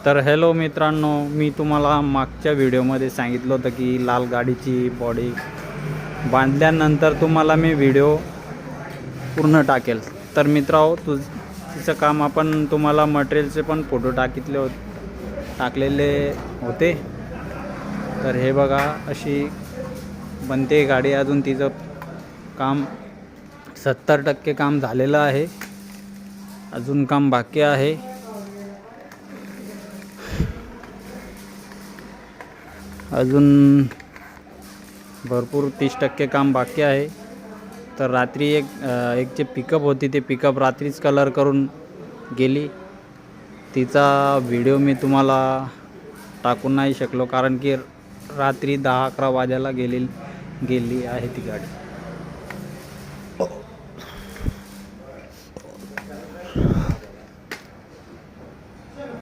तर हॅलो मित्रांनो, मी तुम्हाला मागच्या व्हिडिओमध्ये सांगितलं होतं की लाल गाडीची बॉडी बांधल्यानंतर तुम्हाला मी व्हिडिओ पूर्ण टाकेल. तर मित्रांनो, तिचं काम आपण तुम्हाला मटेरियलचे पण फोटो टाकलेले होते. तर हे बघा, अशी बनते गाडी. अजून तिचं काम 70% काम झालेलं आहे, अजून काम बाकी आहे. अजून भरपूर 30% काम बाकी आहे. तर रात्री एक जे पिकअप होती ते पिकअप रात्रीच कलर करून गेली. तिचा व्हिडिओ मी तुम्हाला टाकून नाही शकलो, कारण की रात्री 10-11 वाजायला गेली आहे ती गाडी.